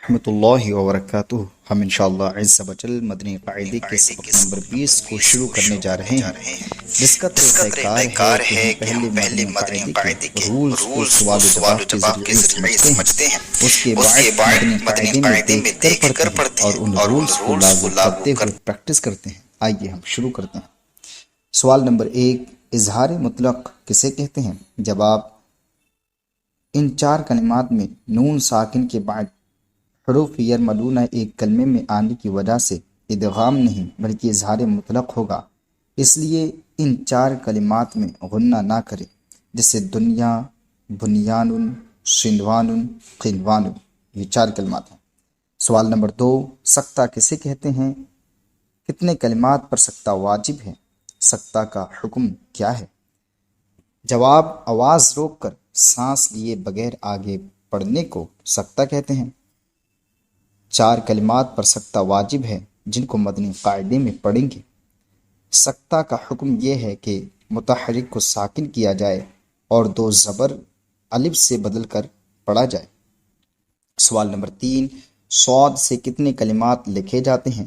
رحمۃ اللہ وبرکاتہ۔ ہم انشاءاللہ عز وجل مدنی قاعدے کے سبق نمبر 20 کو شروع کرنے جا رہے ہیں، جس کا طریقہ کار ہے کہ ہم پہلے مدنی قاعدے کے رولز کو سوال و جواب کے ذریعے سمجھتے ہیں، اس کے بعد مدنی قاعدے میں دیکھ کر پڑھتے ہیں اور ان رولز کو لاگو کرتے ہوئے پریکٹس کرتے ہیں۔ آئیے ہم شروع کرتے ہیں۔ سوال نمبر 1، اظہار مطلق کسے کہتے ہیں؟ جواب، ان چار کلمات میں نون ساکن کے بعد حروف یرملون ایک کلمے میں آنے کی وجہ سے ادغام نہیں بلکہ اظہار مطلق ہوگا، اس لیے ان چار کلمات میں غنہ نہ کرے، جیسے دنیا، بنیان، صنوان، قنوان، یہ چار کلمات ہیں۔ سوال نمبر 2، سکتہ کسے کہتے ہیں؟ کتنے کلمات پر سکتہ واجب ہے؟ سکتہ کا حکم کیا ہے؟ جواب، آواز روک کر سانس لیے بغیر آگے پڑھنے کو سکتہ کہتے ہیں۔ چار کلمات پر سکتہ واجب ہے جن کو مدنی قاعدے میں پڑھیں گے۔ سکتہ کا حکم یہ ہے کہ متحرک کو ساکن کیا جائے اور دو زبر الف سے بدل کر پڑھا جائے۔ سوال نمبر 3، صاد سے کتنے کلمات لکھے جاتے ہیں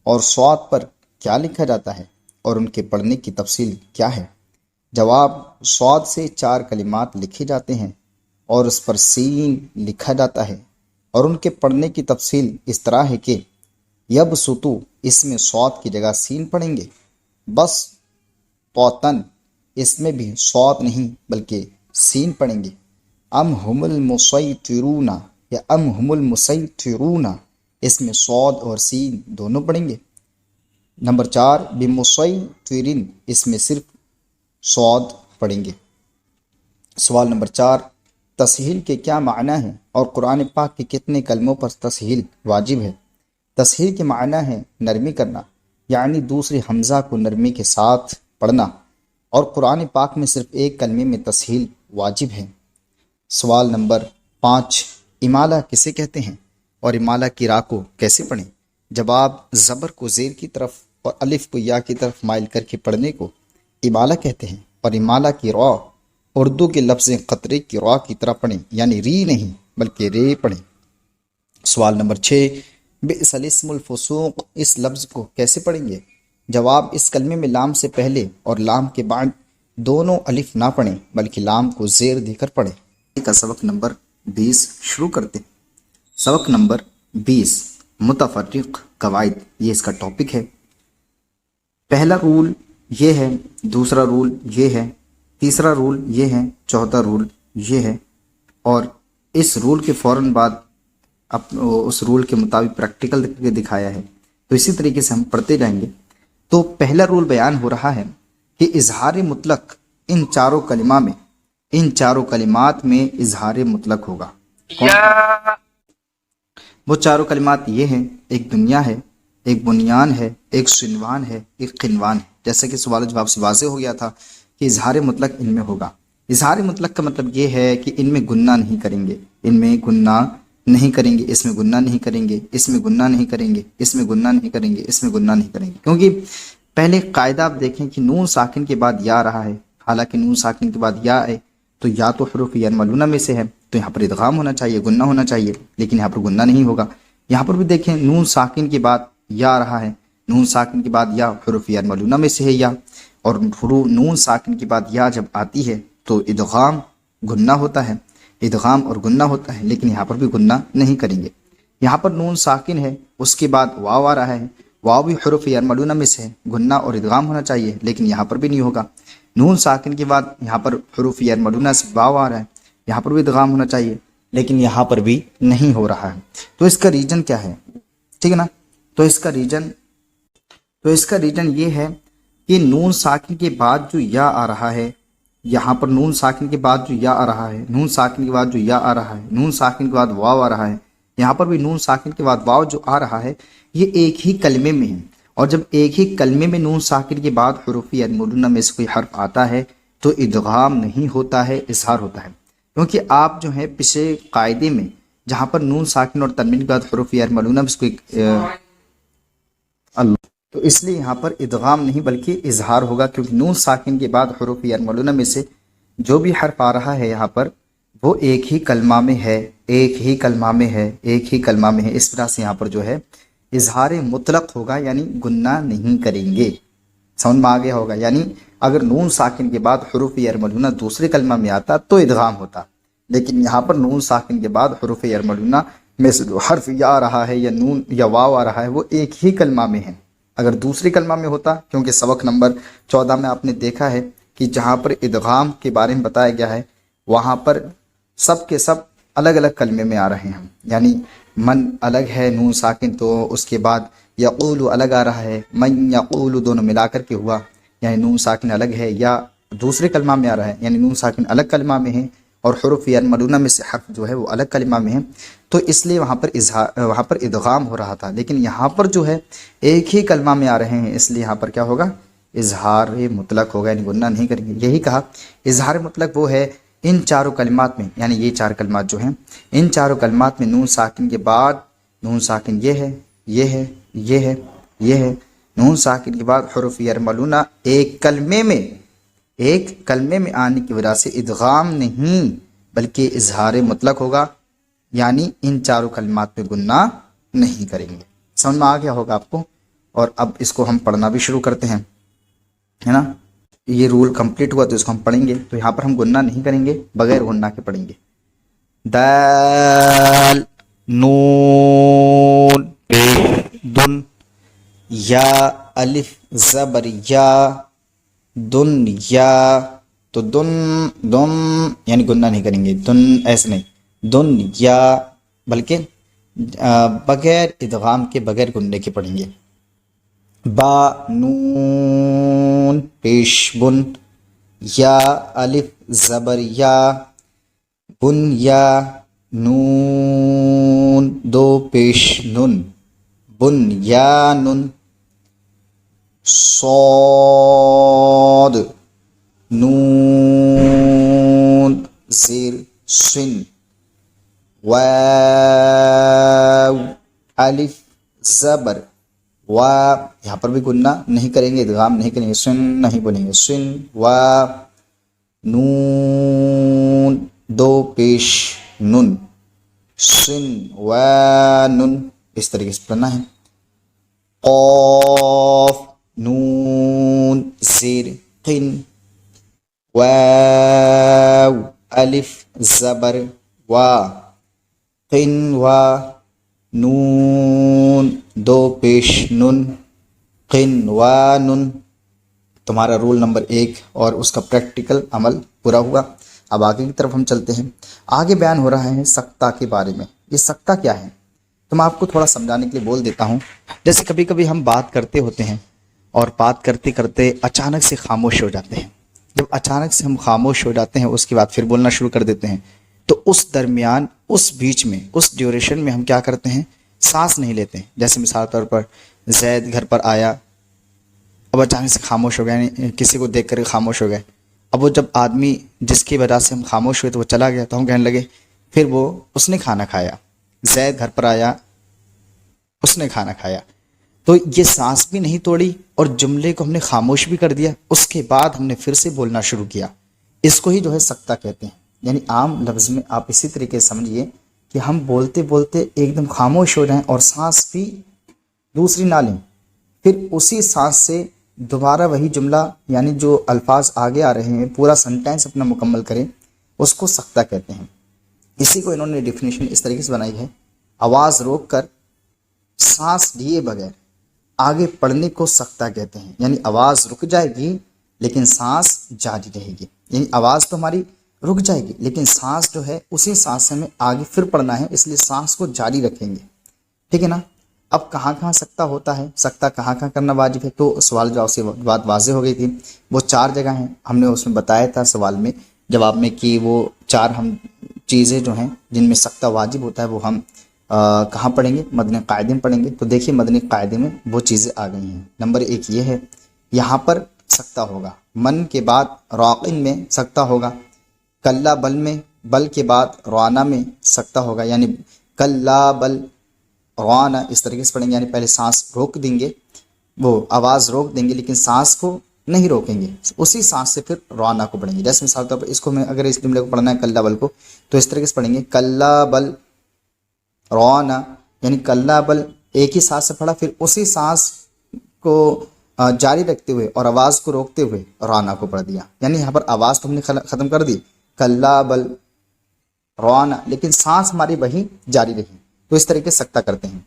اور صاد پر کیا لکھا جاتا ہے اور ان کے پڑھنے کی تفصیل کیا ہے؟ جواب، صاد سے 4 کلمات لکھے جاتے ہیں اور اس پر سین لکھا جاتا ہے، اور ان کے پڑھنے کی تفصیل اس طرح ہے کہ یبسطو، اس میں صاد کی جگہ سین پڑھیں گے، بس طوطن، اس میں بھی صاد نہیں بلکہ سین پڑھیں گے، ام ہم المسیطرون یا ام ہم المسیطرون، اس میں صاد اور سین دونوں پڑھیں گے۔ نمبر 4، بمسیطرین، اس میں صرف صاد پڑھیں گے۔ سوال نمبر 4، تسہیل کے کیا معنی ہیں اور قرآن پاک کے کتنے کلموں پر تسہیل واجب ہے؟ تسہیل کے معنی ہے نرمی کرنا، یعنی دوسرے حمزہ کو نرمی کے ساتھ پڑھنا، اور قرآن پاک میں صرف ایک کلمے میں تسہیل واجب ہے۔ سوال نمبر 5، امالہ کسے کہتے ہیں اور امالہ کی را کو کیسے پڑھیں؟ جواب، زبر کو زیر کی طرف اور الف کو یا کی طرف مائل کر کے پڑھنے کو امالہ کہتے ہیں، اور امالہ کی را اردو کے لفظ قطرے کی را کی طرح پڑھیں، یعنی ری نہیں بلکہ رے پڑھیں۔ سوال نمبر 6، بئس الاسم الفسوق، اس لفظ کو کیسے پڑھیں گے؟ جواب، اس کلمے میں لام سے پہلے اور لام کے بعد دونوں الف نہ پڑھیں بلکہ لام کو زیر دے کر پڑھیں۔ کا سبق نمبر 20 شروع کرتے ہیں۔ سبق نمبر 20، متفرق قواعد، یہ اس کا ٹاپک ہے۔ پہلا رول یہ ہے، دوسرا رول یہ ہے، تیسرا رول یہ ہے، چوتھا رول یہ ہے، اور اس رول کے فوراً بعد اس رول کے مطابق پریکٹیکل کر کے دکھایا ہے، تو اسی طریقے سے ہم پڑھتے جائیں گے۔ تو پہلا رول بیان ہو رہا ہے کہ اظہار مطلق ان چاروں کلمات میں اظہار مطلق ہوگا۔ وہ چاروں کلمات یہ ہیں، ایک دنیا ہے، ایک بنیان ہے، ایک صنوان ہے، ایک قنوان ہے۔ جیسا کہ سوال و جواب سے واضح ہو گیا تھا کہ اظہار مطلق ان میں ہوگا۔ اظہار مطلق کا مطلب یہ ہے کہ ان میں گنہ نہیں کریں گے، ان میں گنہ نہیں کریں گے، اس میں گنہ نہیں کریں گے، اس میں گنہ نہیں کریں گے، اس میں گنہ نہیں کریں گے، اس میں گنہ نہیں کریں گے، کیونکہ پہلے قاعدہ آپ دیکھیں کہ نون ساکن کے بعد یا رہا ہے، حالانکہ نون ساکن کے بعد یا ہے تو یا تو حروف یرملون میں سے ہے، تو یہاں پر ادغام ہونا چاہیے، گنہ ہونا چاہیے، لیکن یہاں پر گنہ نہیں ہوگا۔ یہاں پر بھی دیکھیں نون ساکن کے بعد یا رہا ہے، نون ساکن کے بعد یا حروف یرملون میں سے ہے یا، اور نون ساکن کے بعد یا جب آتی ہے تو ادغام گنہ ہوتا ہے، ادغام اور گنہ ہوتا ہے، لیکن یہاں پر بھی گنہ نہیں کریں گے۔ یہاں پر نون ساکن ہے، اس کے بعد واو آ رہا ہے، واو بھی حروف یرملون میں سے ہے، گنہ اور ادغام ہونا چاہیے، لیکن یہاں پر بھی نہیں ہوگا۔ نون ساکن کے بعد یہاں پر حروف یرملون سے واو آ رہا ہے، یہاں پر بھی ادغام ہونا چاہیے، لیکن یہاں پر بھی نہیں ہو رہا ہے۔ تو اس کا ریجن کیا ہے؟ ٹھیک ہے نا؟ تو اس کا ریجن یہ ہے کہ نون ساکن کے بعد جو یا آ رہا ہے، یہاں پر نون ساکن کے بعد جو یا آ رہا ہے، نون ساکن کے بعد جو یا آ رہا ہے، نون ساکن کے بعد واو آ رہا ہے، یہاں پر بھی نون ساکن کے بعد واو جو آ رہا ہے، یہ ایک ہی کلمے میں ہے، اور جب ایک ہی کلمے میں نون ساکن کے بعد حروف یرملون میں سے کوئی حرف آتا ہے تو ادغام نہیں ہوتا ہے، اظہار ہوتا ہے، کیونکہ آپ جو ہے پچھلے قاعدے میں جہاں پر نون ساکن اور تنوین کے بعد حروف یرملون میں سے کوئی تو اس لیے یہاں پر ادغام نہیں بلکہ اظہار ہوگا، کیونکہ نون ساکن کے بعد حروف یرملون میں سے جو بھی حرف آ رہا ہے یہاں پر وہ ایک ہی کلمہ میں ہے، ایک ہی کلمہ میں ہے، ایک ہی کلمہ میں ہے، اس طرح سے یہاں پر جو ہے اظہار مطلق ہوگا، یعنی گناہ نہیں کریں گے۔ سمجھ میں آ گیا ہوگا؟ یعنی اگر نون ساکن کے بعد حروف یرملونہ دوسرے کلمہ میں آتا تو ادغام ہوتا، لیکن یہاں پر نون ساکن کے بعد حروف یرملونہ میں سے جو حرف یا آ رہا ہے یا نون یا واو آ رہا ہے وہ ایک ہی کلمہ میں ہے۔ اگر دوسرے کلمہ میں ہوتا، کیونکہ سبق نمبر 14 میں آپ نے دیکھا ہے کہ جہاں پر ادغام کے بارے میں بتایا گیا ہے وہاں پر سب کے سب الگ الگ کلمے میں آ رہے ہیں، یعنی من الگ ہے نون ساکن، تو اس کے بعد یقول الگ آ رہا ہے، من یقول دونوں ملا کر کے ہوا، یعنی نون ساکن الگ ہے، یا دوسرے کلمہ میں آ رہا ہے یعنی نون ساکن الگ کلمہ میں ہے اور حروف یرملونہ میں سے حرف جو ہے وہ الگ کلمہ میں ہے، تو اس لیے وہاں پر ادغام ہو رہا تھا، لیکن یہاں پر جو ہے ایک ہی کلمہ میں آ رہے ہیں، اس لیے یہاں پر کیا ہوگا؟ اظہار مطلق ہوگا، یعنی گناہ نہیں کریں گے۔ یہی کہا اظہار مطلق وہ ہے ان چاروں کلمات میں، یعنی یہ چار کلمات جو ہیں ان چاروں کلمات میں نون ساکن کے بعد نون ساکن یہ ہے، یہ ہے، یہ ہے، یہ ہے، نون ساکن کے بعد حروف یرملونہ ایک کلمے میں آنے کی وجہ سے ادغام نہیں بلکہ اظہار مطلق ہوگا، یعنی ان چاروں کلمات میں گناہ نہیں کریں گے۔ سمجھ میں آ گیا ہوگا آپ کو؟ اور اب اس کو ہم پڑھنا بھی شروع کرتے ہیں، ہے نا؟ یہ رول کمپلیٹ ہوا تو اس کو ہم پڑھیں گے، تو یہاں پر ہم گناہ نہیں کریں گے، بغیر گناہ کے پڑھیں گے۔ دال، نون، دن، یا، الف زبر یا، دن یا، تو دن یعنی گناہ نہیں کریں گے، دن ایسے نہیں، دن یا، بلکہ بغیر ادغام کے بغیر گننے کے پڑھیں گے۔ با، نون پیش بن، یا الف زبر یا، بن یا، نون دو پیش نن، بن یا نن، صاد، نون زیر سن، واو الف زبر وا، یہاں پر بھی گناہ نہیں کریں گے، ادغام نہیں کریں گے، سن نہیں بولیں گے، سن وا، نون دو پیش نن، سن وا نن، اس طریقے سے پڑھنا ہے۔ قاف، نون زیر قن، واو الف زبر وا، قن وا، نون دو پیش نن، قن وا نن۔ تمہارا رول نمبر 1 اور اس کا پریکٹیکل عمل پورا ہوا۔ اب آگے کی طرف ہم چلتے ہیں۔ آگے بیان ہو رہا ہے سکتہ کے بارے میں۔ یہ سکتہ کیا ہے تو میں آپ کو تھوڑا سمجھانے کے لیے بول دیتا ہوں۔ جیسے کبھی کبھی ہم بات کرتے ہوتے ہیں اور بات کرتے کرتے اچانک سے خاموش ہو جاتے ہیں۔ جب اچانک سے ہم خاموش ہو جاتے ہیں اس کے بعد پھر بولنا شروع کر دیتے ہیں، تو اس درمیان، اس بیچ میں، اس ڈیوریشن میں ہم کیا کرتے ہیں؟ سانس نہیں لیتے ہیں۔ جیسے مثال طور پر زید گھر پر آیا، اب اچانک سے خاموش ہو گیا، یعنی کسی کو دیکھ کر خاموش ہو گئے۔ اب وہ جب آدمی جس کی وجہ سے ہم خاموش ہوئے تو وہ چلا گیا، تو ہم کہنے لگے پھر اس نے کھانا کھایا، زید گھر پر آیا، اس نے کھانا کھایا۔ تو یہ سانس بھی نہیں توڑی اور جملے کو ہم نے خاموش بھی کر دیا، اس کے بعد ہم نے پھر سے بولنا شروع کیا۔ اس کو ہی جو ہے سکتہ کہتے ہیں۔ یعنی عام لفظ میں آپ اسی طریقے سے سمجھیے کہ ہم بولتے بولتے ایک دم خاموش ہو جائیں اور سانس بھی دوسری نہ لیں، پھر اسی سانس سے دوبارہ وہی جملہ، یعنی جو الفاظ آگے آ رہے ہیں پورا سنٹینس اپنا مکمل کریں، اس کو سکتہ کہتے ہیں۔ اسی کو انہوں نے ڈیفینیشن اس طریقے سے بنائی ہے: آواز روک کر سانس لیے بغیر آگے پڑھنے کو سکتہ کہتے ہیں۔ یعنی آواز رک جائے گی لیکن سانس جاری رہے گی، یعنی آواز تو ہماری رک جائے گی لیکن سانس جو ہے اسی سانس سے ہمیں آگے پھر پڑھنا ہے، اس لیے سانس کو جاری رکھیں گے، ٹھیک ہے نا؟ اب کہاں کہاں سکتہ ہوتا ہے، سکتہ کہاں کہاں کرنا واجب ہے، تو سوال جواب سے بات واضح ہو گئی تھی۔ وہ 4 جگہ ہیں، ہم نے اس میں بتایا تھا سوال میں جواب میں کہ وہ 4 ہم چیزیں جو ہیں جن میں سکتہ واجب ہوتا ہے وہ ہم کہاں پڑھیں گے؟ مدنی قاعدے میں پڑھیں گے۔ تو دیکھیے مدنی قاعدے میں وہ چیزیں آ گئی ہیں۔ نمبر 1 یہ ہے، یہاں پر سکتہ ہوگا، من کے بعد راقن میں سکتہ ہوگا، کلا بل میں، بل کے بعد روانا میں سکتہ ہوگا، یعنی کلا بل روانا، اس طریقے سے پڑھیں گے، یعنی پہلے سانس روک دیں گے، وہ آواز روک دیں گے لیکن سانس کو نہیں روکیں گے، اسی سانس سے پھر رانا کو پڑھیں گے. جیسے مثال طور پر اس کو میں اگر اس جملے کو پڑھنا ہے کلا بل کو، تو اس طریقے سے پڑھیں گے کلا بل رانا، یعنی کلا بل ایک ہی سانس سے پڑھا، پھر اسی سانس کو جاری رکھتے ہوئے اور آواز کو روکتے ہوئے رانا کو پڑھ دیا. یعنی یہاں پر آواز تو ہم نے ختم کر دی کلا بل رانا، لیکن سانس ہماری وہی جاری رہی. تو اس طریقے سے سکتہ کرتے ہیں.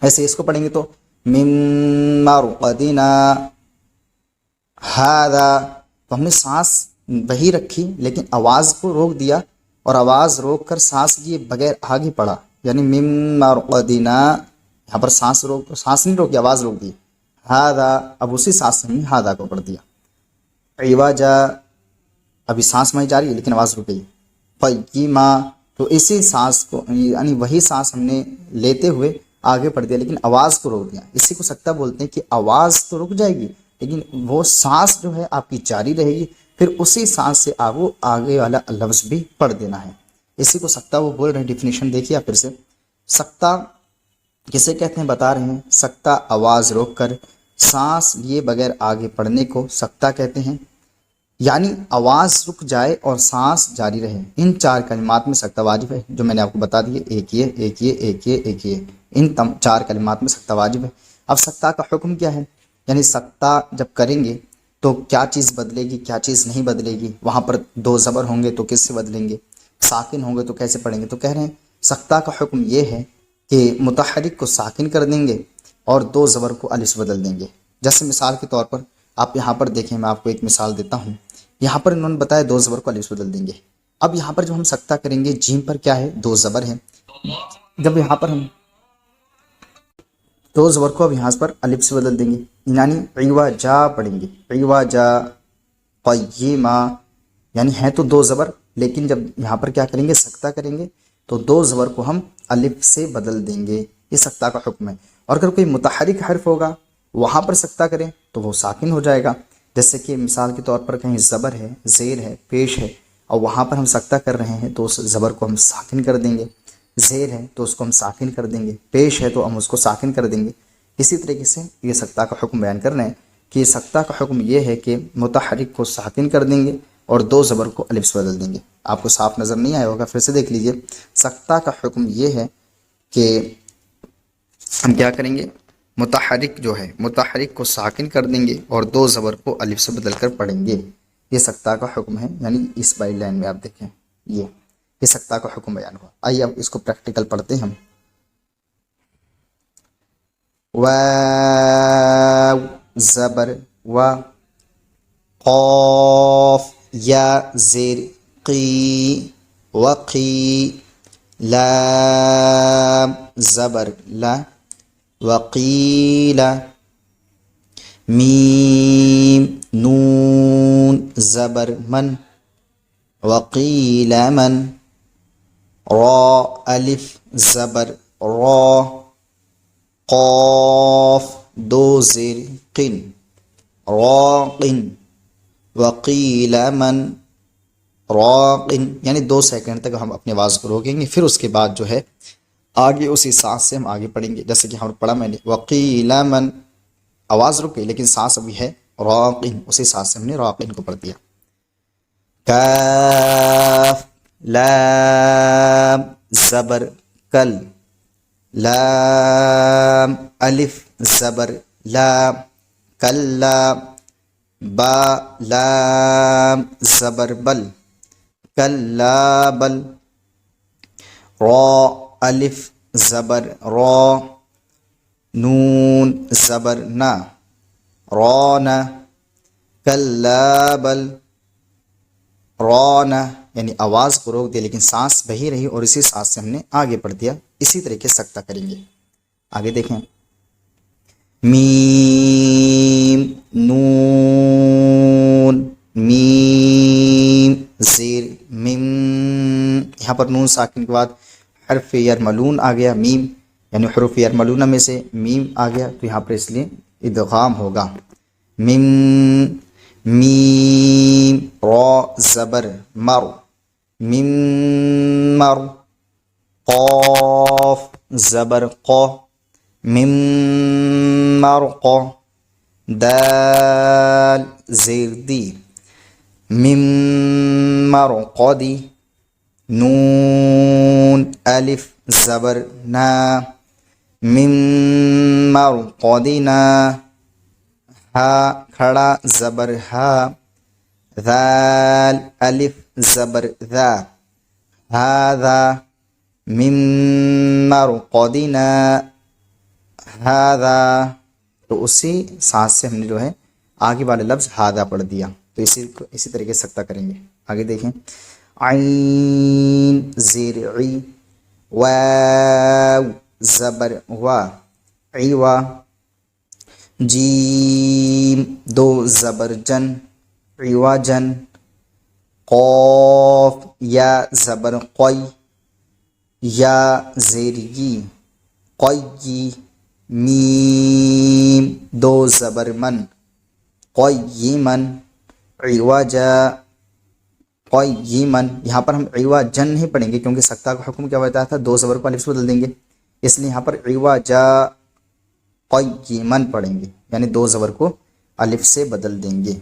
ایسے اس کو پڑھیں گے تو من مرقدنا ہذا، تو ہم نے سانس وہی رکھی لیکن آواز کو روک دیا، اور آواز روک کر سانس لیے بغیر آگے پڑھا. یعنی من مرقدنا، یہاں پر سانس نہیں روکی، آواز روک دی. ہذا، اب اسی سانس سے ہم نے ہذا کو پڑھ دیا. عوجا، ابھی سانس میں جاری ہے لیکن آواز رک گئی. قیما، تو اسی سانس کو یعنی وہی سانس ہم نے لیتے ہوئے آگے پڑھ دیا لیکن آواز کو روک دیا. اسی کو سکتہ بولتے ہیں کہ آواز تو رک جائے گی لیکن وہ سانس جو ہے آپ کی جاری رہے گی، پھر اسی سانس سے آپ وہ آگے والا لفظ بھی پڑھ دینا ہے. اسی کو سکتہ وہ بول رہے ہیں. ڈیفینیشن دیکھیے آپ پھر سے. سکتہ کسے کہتے ہیں بتا رہے ہیں. سکتہ آواز روک کر سانس لیے بغیر آگے پڑھنے کو سکتہ کہتے ہیں. یعنی آواز رک جائے اور سانس جاری رہے. ان چار کلمات میں سکتہ واجب ہے، جو میں نے آپ کو بتا دیے. ایک یہ، ایک یہ، ایک یہ، ایک یہ، ان چار کلمات میں سکتہ واجب ہے. اب سکتہ کا حکم کیا ہے؟ یعنی سکتہ جب کریں گے تو کیا چیز بدلے گی، کیا چیز نہیں بدلے گی. وہاں پر دو زبر ہوں گے تو کس سے بدلیں گے، ساکن ہوں گے تو کیسے پڑھیں گے. تو کہہ رہے ہیں سکتہ کا حکم یہ ہے کہ متحرک کو ساکن کر دیں گے اور دو زبر کو الف سے بدل دیں گے. جیسے مثال کے طور پر آپ یہاں پر دیکھیں، میں آپ کو ایک مثال دیتا ہوں. یہاں پر انہوں نے بتایا دو زبر کو الف سے بدل دیں گے. اب یہاں پر جب ہم سکتہ کریں گے، جیم پر کیا ہے، دو زبر ہیں. جب یہاں پر ہم دو زبر کو اب یہاں پر الف سے بدل دیں گے، یعنی عوجا پڑھیں گے. عوجا قیما، یعنی ہے تو دو زبر لیکن جب یہاں پر کیا کریں گے، سکتہ کریں گے تو دو زبر کو ہم الف سے بدل دیں گے. یہ سکتہ کا حکم ہے. اور اگر کوئی متحرک حرف ہوگا وہاں پر سکتہ کریں تو وہ ساکن ہو جائے گا. جیسے کہ مثال کے طور پر کہیں زبر ہے، زیر ہے، پیش ہے، اور وہاں پر ہم سکتہ کر رہے ہیں تو اس زبر کو ہم ساکن کر دیں گے. زیر ہے تو اس کو ہم ساکن کر دیں گے، پیش ہے تو ہم اس کو ساکن کر دیں گے. اسی طریقے سے یہ سکتہ کا حکم بیان کر رہے ہیں کہ سکتہ کا حکم یہ ہے کہ متحرک کو ساکن کر دیں گے اور دو زبر کو الف سے بدل دیں گے. آپ کو صاف نظر نہیں آیا ہوگا، پھر سے دیکھ لیجئے. سکتہ کا حکم یہ ہے کہ ہم کیا کریں گے، متحرک جو ہے متحرک کو ساکن کر دیں گے اور دو زبر کو الف سے بدل کر پڑھیں گے. یہ سکتہ کا حکم ہے. یعنی اس بائی لائن میں آپ دیکھیں یہ سکتہ کا حکم بیان ہوا. آئیے اب اس کو پریکٹیکل پڑھتے ہیں ہم. واو زبر و، قاف یا زیر قی وقی، لام زبر لا وقیل، میم نون زبر من وقیل من، را الف زبر را، قاف دو زیر قن راقن، وقیل من راقن. یعنی 2 سیکنڈ تک ہم اپنی آواز کو روکیں گے، پھر اس کے بعد جو ہے آگے اسی سانس سے ہم آگے پڑھیں گے. جیسے کہ ہم پڑھا میں نے وقیل من، آواز رک گئی لیکن سانس ابھی ہے راقن، اسی سانس سے ہم نے راقن کو پڑھ دیا. کاف لام زبر کل، لام الف زبر لا کلا، با لام زبر بل کلا بل، را الف زبر را، نون زبر نا رانا، کلا بل رانا. یعنی آواز کو روک دیا لیکن سانس وہی رہی اور اسی سانس سے ہم نے آگے پڑھ دیا. اسی طریقے سے سکتہ کریں گے. آگے دیکھیں. میم نون میم زیر میم، یہاں پر نون ساکن کے بعد حرف یرملون آ گیا میم، یعنی حروف یرملون میں سے میم آ گیا تو یہاں پر اس لیے ادغام ہوگا. میم میم، را زبر مر میم مر، قاف زبر قا میم مرق، دال زیر دی، مم مرقدی، نون الف زبر نا، مم مرقدنا، ہا کھڑا زبر ہا، ذال الف زبر ذا، هذا من مرقدنا هذا. تو اسی سانس سے ہم نے جو ہے آگے والے لفظ ہاذا پڑھ دیا. تو اسی طریقے سے سکتہ کریں گے. آگے دیکھیں، عین زیر عی، واو زبر وا، عیوا، جیم دو زبر جن، عوجن، قوف یا زبر قوی، یا زیری، قوی، میم دو زبر من، قیمن، عوجا، قیمن. یہاں پر ہم عوجن نہیں پڑھیں گے کیونکہ سکتہ کا حکم کیا بتایا تھا، دو زبر کو الف سے بدل دیں گے، اس لیے یہاں پر عوجا قیمن پڑھیں گے، یعنی دو زبر کو الف سے بدل دیں گے.